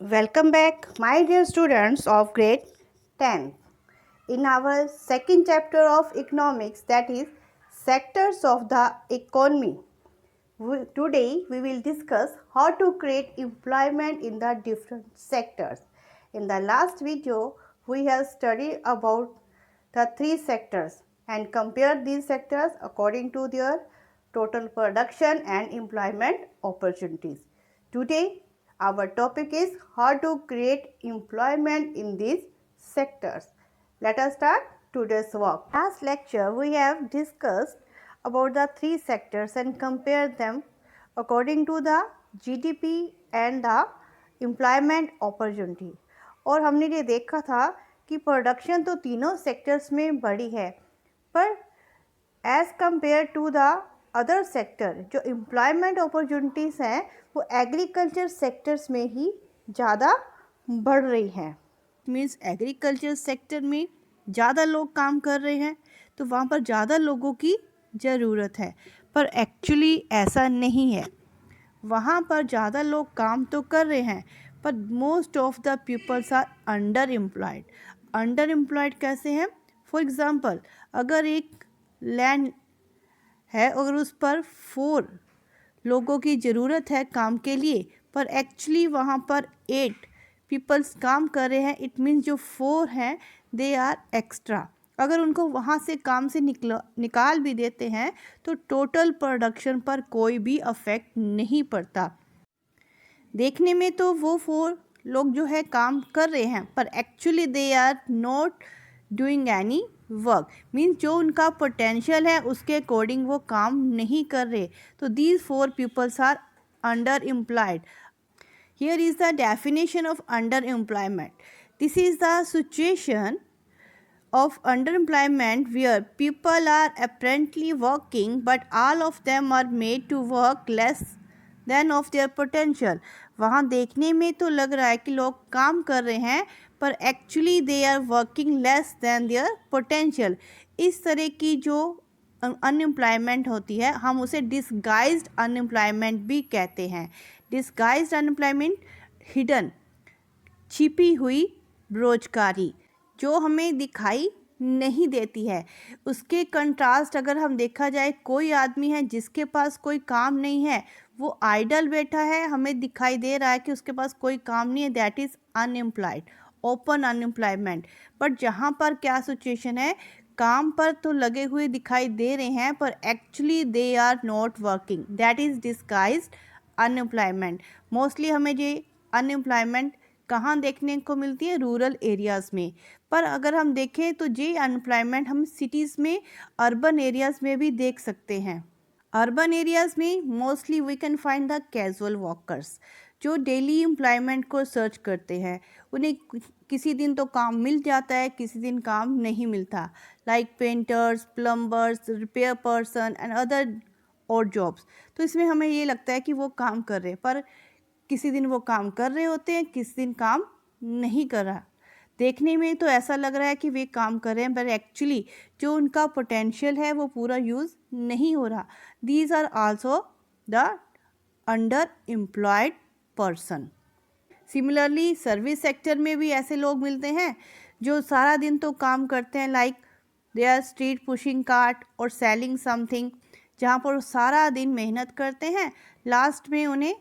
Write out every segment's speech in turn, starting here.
Welcome back, my dear students of grade 10. In our second chapter of economics, that is sectors of the economy, today we will discuss how to create employment in the different sectors. In the last video, we have studied about the three sectors and compared these sectors according to their total production and employment opportunities. Today, our topic is how to create employment in these sectors. Let us start today's work. Last lecture, we have discussed about the three sectors and compared them according to the GDP and the employment opportunity. और हमने ये देखा था कि production तो तीनों sectors में बड़ी है, पर as compare to the other sector जो एम्प्लॉयमेंट अपॉर्चुनिटीज़ हैं वो एग्रीकल्चर सेक्टर्स में ही ज़्यादा बढ़ रही हैं. मीन्स एग्रीकल्चर सेक्टर में ज़्यादा लोग काम कर रहे हैं तो वहाँ पर ज़्यादा लोगों की ज़रूरत है, पर एक्चुअली ऐसा नहीं है. वहाँ पर ज़्यादा लोग काम तो कर रहे हैं पर most of the peoples are underemployed. Underemployed कैसे हैं? फॉर एग्ज़ाम्पल, अगर एक लैंड है और उस पर 4 लोगों की ज़रूरत है काम के लिए, पर एक्चुअली वहाँ पर 8 पीपल्स काम कर रहे हैं, इट मीन्स जो 4 हैं दे आर एक्स्ट्रा. अगर उनको वहाँ से काम से निकाल भी देते हैं तो टोटल प्रोडक्शन पर कोई भी अफेक्ट नहीं पड़ता. देखने में तो वो 4 लोग जो है काम कर रहे हैं पर actually they are not doing any work. Means जो उनका पोटेंशियल है उसके अकॉर्डिंग वो काम नहीं कर रहे. तो these 4 peoples are underemployed. Here is the definition of underemployment. This is the situation of underemployment where people are apparently working but all of them are made to work less than of their potential. वहाँ देखने में तो लग रहा है कि लोग काम कर रहे हैं पर actually they are working less than their potential. इस तरह की जो अनएम्प्लॉयमेंट होती है हम उसे डिसगाइज्ड अनएम्प्लॉयमेंट भी कहते हैं. डिसगाइज्ड अनएम्प्लॉयमेंट, हिडन, छिपी हुई बेरोजगारी जो हमें दिखाई नहीं देती है. उसके कंट्रास्ट अगर हम देखा जाए, कोई आदमी है जिसके पास कोई काम नहीं है, वो आइडल बैठा है, हमें दिखाई दे रहा है कि उसके पास कोई काम नहीं है, that is unemployed, open unemployment. But जहाँ पर क्या सिचुएशन है, काम पर तो लगे हुए दिखाई दे रहे हैं पर actually they are not working, that is disguised unemployment. Mostly हमें ये अनएम्प्लॉयमेंट कहाँ देखने को मिलती है? रूरल एरियाज़ में. पर अगर हम देखें तो ये अनएम्प्लॉयमेंट हम सिटीज़ में, अर्बन एरियाज़ में भी देख सकते हैं. अर्बन एरियाज़ में mostly we can find the casual workers जो डेली एम्प्लॉयमेंट को सर्च करते हैं. उन्हें किसी दिन तो काम मिल जाता है, किसी दिन काम नहीं मिलता. Like painters, plumbers, repair person and other और जॉब्स. तो इसमें हमें ये लगता है कि वो काम कर रहे हैं, पर किसी दिन वो काम कर रहे होते हैं, किसी दिन काम नहीं कर रहा. देखने में तो ऐसा लग रहा है कि वे काम कर रहे हैं पर एक्चुअली जो उनका पोटेंशियल है वो पूरा यूज़ नहीं हो रहा. These are also the underemployed person. Similarly service sector में भी ऐसे लोग मिलते हैं जो सारा दिन तो काम करते हैं, like they are street pushing cart और सेलिंग समथिंग, जहाँ पर सारा दिन मेहनत करते हैं, लास्ट में उन्हें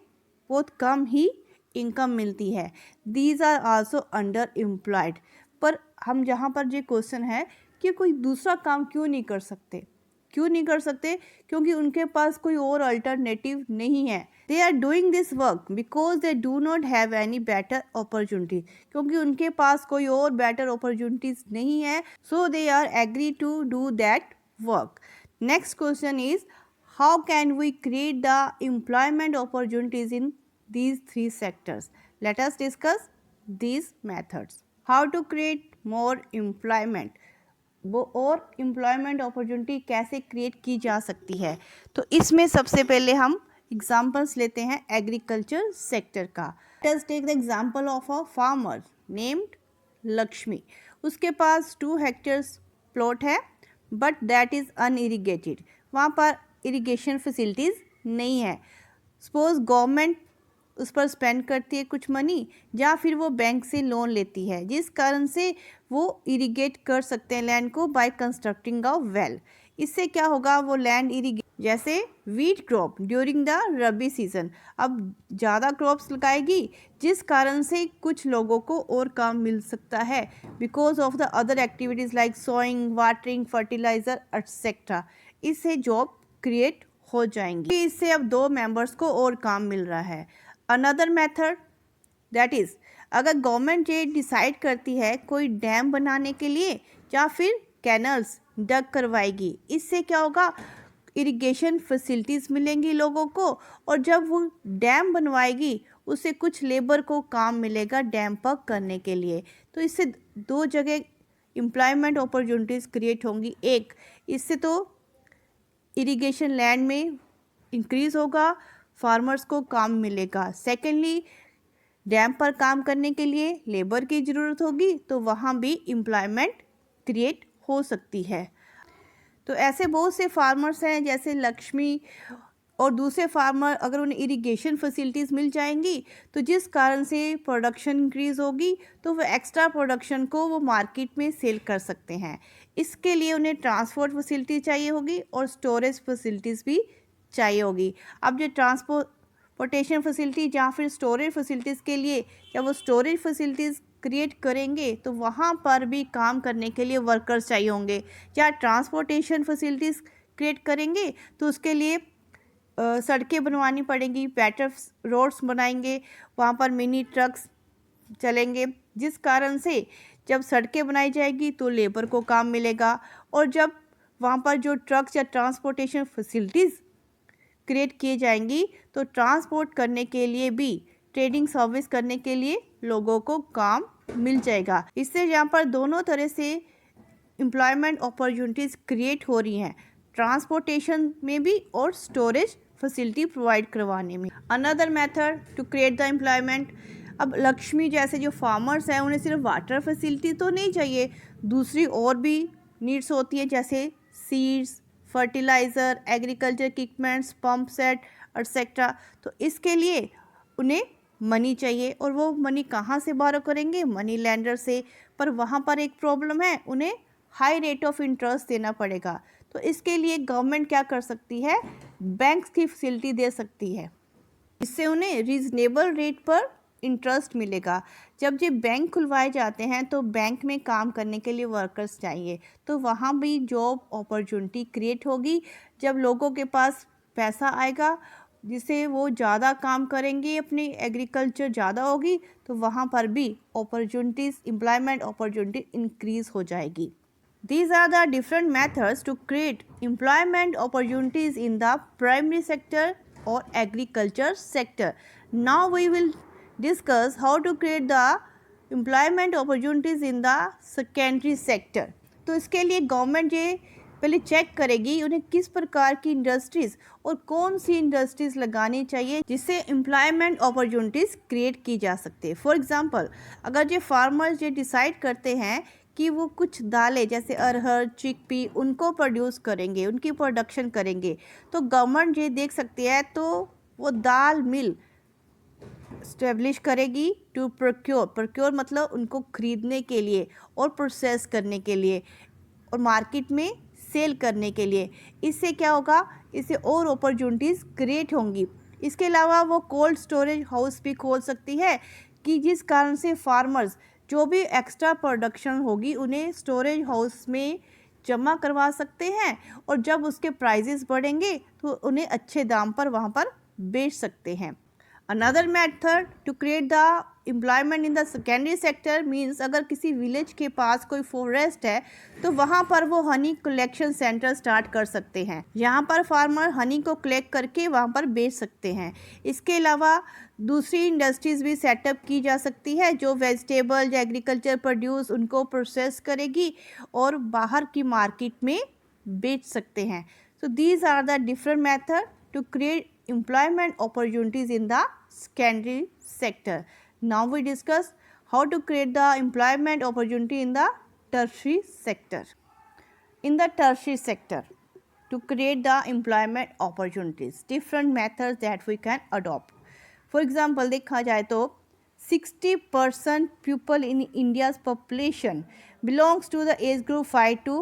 बहुत कम ही इनकम मिलती है. These are also underemployed. पर हम जहाँ पर ये क्वेश्चन है कि कोई दूसरा काम क्यों नहीं कर सकते? क्यों नहीं कर सकते? क्योंकि उनके पास कोई और अल्टरनेटिव नहीं है. They are doing this work because they do not have any better opportunity. क्योंकि उनके पास कोई और बेटर अपॉर्चुनिटीज नहीं है, so they are agree to do that work. Next question is, how can we create the employment opportunities in these 3 sectors? Let us discuss these methods. How to create more employment? वो और employment opportunity कैसे create की जा सकती है? तो इसमें सबसे पहले हम एग्जाम्पल्स लेते हैं एग्रीकल्चर सेक्टर का. Let us take the example of a farmer named Lakshmi. उसके पास 2 hectares प्लॉट है बट दैट इज़ अनइरीगेटेड. वहाँ पर इरिगेशन फैसिलिटीज़ नहीं है. सपोज गवर्नमेंट उस पर स्पेंड करती है कुछ मनी, या फिर वो बैंक से लोन लेती है, जिस कारण से वो इरिगेट कर सकते हैं लैंड को बाय कंस्ट्रक्टिंग अ वेल। इससे क्या होगा, वो लैंड इरिगेट, जैसे wheat crop during the rabi season, अब ज़्यादा क्रॉप्स लगाएगी जिस कारण से कुछ लोगों को और काम मिल सकता है because of the other activities like sowing, watering, fertilizer etcetera. इससे जॉब क्रिएट हो जाएंगी। इससे अब 2 मेंबर्स को और काम मिल रहा है। अनदर मेथड दैट इज़, अगर गवर्नमेंट ये डिसाइड करती है कोई डैम बनाने के लिए या फिर कैनल्स डग करवाएगी, इससे क्या होगा, इरिगेशन फैसिलिटीज़ मिलेंगी लोगों को, और जब वो डैम बनवाएगी उससे कुछ लेबर को काम मिलेगा डैम पर करने के लिए। तो इससे 2 जगह एम्प्लॉयमेंट अपॉर्चुनिटीज़ क्रिएट होंगी। एक, इससे तो इरिगेशन लैंड में इंक्रीज़ होगा, फार्मर्स को काम मिलेगा। सेकेंडली, डैम पर काम करने के लिए लेबर की ज़रूरत होगी, तो वहाँ भी एम्प्लॉयमेंट क्रिएट हो सकती है। तो ऐसे बहुत से फार्मर्स हैं जैसे लक्ष्मी और दूसरे फार्मर, अगर उन्हें इरिगेशन फैसिलिटीज़ मिल जाएंगी तो जिस कारण से प्रोडक्शन इंक्रीज़ होगी, तो वो एक्स्ट्रा प्रोडक्शन को वो मार्केट में सेल कर सकते हैं। इसके लिए उन्हें ट्रांसपोर्ट फैसिलिटी चाहिए होगी और स्टोरेज फैसिलिटीज़ भी चाहिए होगी। अब जो ट्रांसपोर्टेशन फैसिलिटी या फिर स्टोरेज फैसिलिटीज़ के लिए, जब वो स्टोरेज फैसिलिटीज़ क्रिएट करेंगे तो वहाँ पर भी काम करने के लिए वर्कर्स चाहिए होंगे, या ट्रांसपोर्टेशन फैसिलिटीज़ क्रिएट करेंगे तो उसके लिए सड़कें बनवानी पड़ेंगी, बेटर रोड्स बनाएंगे, वहाँ पर मिनी ट्रक्स चलेंगे, जिस कारण से जब सड़कें बनाई जाएगी तो लेबर को काम मिलेगा, और जब वहाँ पर जो ट्रक्स या ट्रांसपोर्टेशन फैसिलिटीज़ क्रिएट किए जाएंगी तो ट्रांसपोर्ट करने के लिए भी, ट्रेडिंग सर्विस करने के लिए लोगों को काम मिल जाएगा। इससे यहाँ पर दोनों तरह से एम्प्लॉयमेंट अपॉर्चुनिटीज़ क्रिएट हो रही हैं, ट्रांसपोर्टेशन में भी और स्टोरेज फैसिलिटी प्रोवाइड करवाने में। Another method to create the employment, अब लक्ष्मी जैसे जो फार्मर्स हैं उन्हें सिर्फ वाटर फैसिलिटी तो नहीं चाहिए, दूसरी और भी नीड्स होती है जैसे seeds, fertiliser, agriculture equipments, pump set etcetera. तो इसके लिए उन्हें मनी चाहिए, और वो मनी कहाँ से बारो करेंगे, मनी लेंडर से। पर वहाँ पर एक प्रॉब्लम है, उन्हें हाई रेट ऑफ इंटरेस्ट देना पड़ेगा। तो इसके लिए गवर्नमेंट क्या कर सकती है, बैंक्स की फैसिलिटी दे सकती है, इससे उन्हें रीजनेबल रेट पर इंटरेस्ट मिलेगा। जब ये बैंक खुलवाए जाते हैं तो बैंक में काम करने के लिए वर्कर्स चाहिए, तो वहाँ भी जॉब अपॉर्चुनिटी क्रिएट होगी। जब लोगों के पास पैसा आएगा जिससे वो ज़्यादा काम करेंगे, अपनी एग्रीकल्चर ज़्यादा होगी, तो वहाँ पर भी अपॉर्चुनिटीज़, एम्प्लॉयमेंट अपॉर्चुनिटी इंक्रीज़ हो जाएगी। These are the different methods to create employment opportunities in the primary sector or agriculture sector. Now we will discuss how to create the employment opportunities in the secondary sector. तो इसके लिए government ये पहले check करेगी उन्हें किस प्रकार की इंडस्ट्रीज़ और कौन सी इंडस्ट्रीज़ लगानी चाहिए जिससे एम्प्लॉयमेंट अपॉर्चुनिटीज़ क्रिएट की जा सकती है। फॉर एग्जांपल, अगर ये फार्मर्स ये डिसाइड करते हैं कि वो कुछ दालें जैसे अरहर, चिकपी उनको प्रोड्यूस करेंगे, उनकी प्रोडक्शन करेंगे, तो गवर्नमेंट ये देख सकती है तो वो दाल मिल स्टेब्लिश करेगी टू प्रोक्योर मतलब उनको खरीदने के लिए और प्रोसेस करने के लिए और मार्केट में सेल करने के लिए। इससे क्या होगा, इससे और अपॉर्चुनिटीज़ क्रिएट होंगी। इसके अलावा वो कोल्ड स्टोरेज हाउस भी खोल सकती है कि जिस कारण से फार्मर्स जो भी एक्स्ट्रा प्रोडक्शन होगी उन्हें स्टोरेज हाउस में जमा करवा सकते हैं, और जब उसके प्राइजेस बढ़ेंगे तो उन्हें अच्छे दाम पर वहाँ पर बेच सकते हैं। Another method to create the employment in the secondary sector means, अगर किसी विलेज के पास कोई फॉरेस्ट है तो वहाँ पर वो हनी कलेक्शन सेंटर स्टार्ट कर सकते हैं। यहाँ पर फार्मर हनी को कलेक्ट करके वहाँ पर बेच सकते हैं। इसके अलावा दूसरी इंडस्ट्रीज़ भी सेटअप की जा सकती है जो वेजिटेबल या एग्रीकल्चर प्रोड्यूस उनको प्रोसेस करेगी और बाहर की मार्केट में बेच सकते हैं। So these are the different method to create employment opportunities in the secondary sector. Now we discuss how to create the employment opportunity in the tertiary sector. In the tertiary sector, to create the employment opportunities, different methods that we can adopt. For example देखा जाए तो 60% people in India's population belongs to the age group 5 to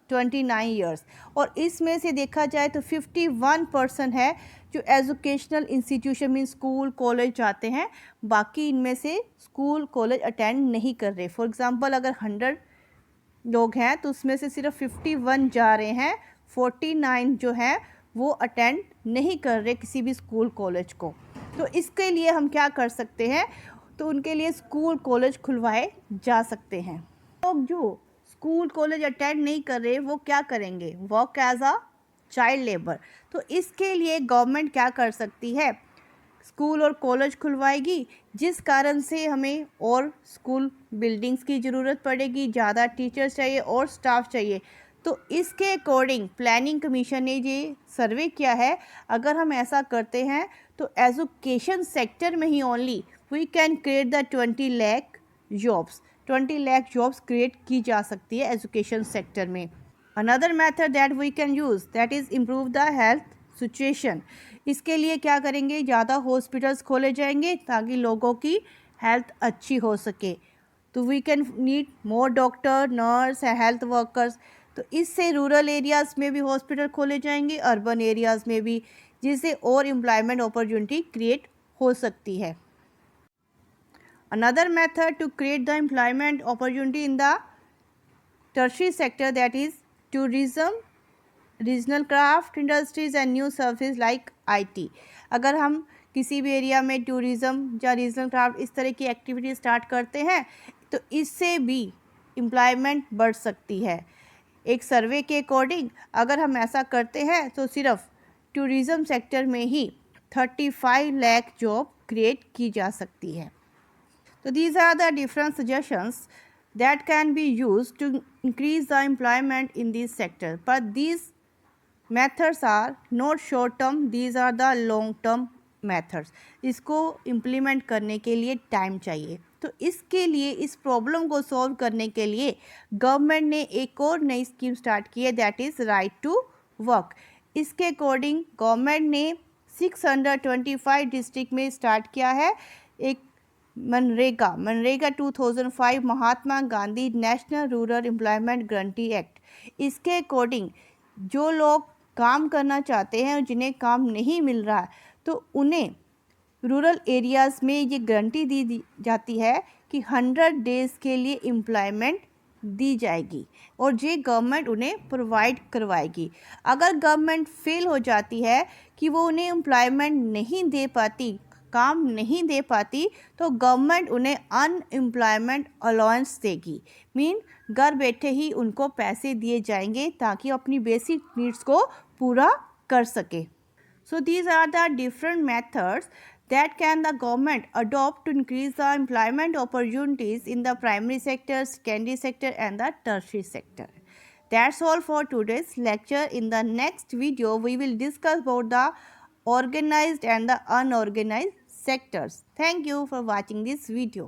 29 years, और इसमें से देखा जाए तो 51% है जो educational institution mean school college जाते हैं, बाकी इनमें से स्कूल कॉलेज अटेंड नहीं कर रहे। फॉर एग्जांपल अगर 100 लोग हैं तो उसमें से सिर्फ 51 जा रहे हैं, 49 जो हैं वो अटेंड नहीं कर रहे किसी भी स्कूल कॉलेज को। तो इसके लिए हम क्या कर सकते हैं, तो उनके लिए स्कूल कॉलेज खुलवाए जा सकते हैं। लोग जो स्कूल कॉलेज अटेंड नहीं कर रहे वो क्या करेंगे, work as a child labour. तो इसके लिए गवर्नमेंट क्या कर सकती है, स्कूल और कॉलेज खुलवाएगी, जिस कारण से हमें और स्कूल बिल्डिंग्स की ज़रूरत पड़ेगी, ज़्यादा टीचर्स चाहिए और स्टाफ चाहिए। तो इसके अकॉर्डिंग प्लानिंग कमीशन ने ये सर्वे किया है, अगर हम ऐसा करते हैं तो एजुकेशन सेक्टर में ही only we can create the 20 lakh jobs, 20 lakh jobs create की जा सकती है एजुकेशन सेक्टर में। Another method that we can use that is improve the health situation. इसके लिए क्या करेंगे, ज़्यादा हॉस्पिटल्स खोले जाएंगे ताकि लोगों की हेल्थ अच्छी हो सके। तो we can need more doctor, nurse and health workers. तो इससे रूरल एरियाज़ में भी हॉस्पिटल खोले जाएंगे, अर्बन एरियाज़ में भी, जिससे और एम्प्लॉयमेंट अपॉर्चुनिटी क्रिएट हो सकती है। Another method to create the employment opportunity in the tertiary sector that is tourism, regional craft industries and new service like IT। अगर हम किसी भी एरिया में टूरिज़्म या रीजनल क्राफ्ट इस तरह की एक्टिविटी स्टार्ट करते हैं तो इससे भी एम्प्लॉयमेंट बढ़ सकती है। एक सर्वे के अकॉर्डिंग अगर हम ऐसा करते हैं तो सिर्फ टूरिज़्म सेक्टर में ही 35 लाख जॉब क्रिएट की जा सकती है। तो these are the different suggestions that can be used to increase the employment in this sector, but these methods are not short term, these are the long term methods। इसको implement करने के लिए time चाहिए। तो इसके लिए इस problem को सॉल्व करने के लिए गवर्नमेंट ने एक और नई स्कीम स्टार्ट की है that is right to work. इसके अकॉर्डिंग गवर्नमेंट ने 625 डिस्ट्रिक्ट में स्टार्ट किया है एक MNREGA 2005 Mahatma Gandhi National Rural Employment Guarantee Act. इसके अकॉर्डिंग जो लोग काम करना चाहते हैं और जिन्हें काम नहीं मिल रहा है तो उन्हें रूरल एरियाज़ में ये गारंटी दी जाती है कि 100 डेज़ के लिए एम्प्लॉयमेंट दी जाएगी और ये गवर्नमेंट उन्हें प्रोवाइड करवाएगी। अगर गवर्नमेंट फेल हो जाती है कि वो उन्हें एम्प्लॉयमेंट नहीं दे पाती, काम नहीं दे पाती, तो गवर्नमेंट उन्हें अनएम्प्लॉयमेंट अलाउंस देगी, मीन घर बैठे ही उनको पैसे दिए जाएंगे ताकि अपनी बेसिक नीड्स को पूरा कर सके। So these are the different methods that can the government adopt to increase the employment opportunities in the primary sector, secondary sector and the tertiary sector. That's all for today's lecture. In the next video we will discuss about the organized and the unorganized sectors. Thank you for watching this video.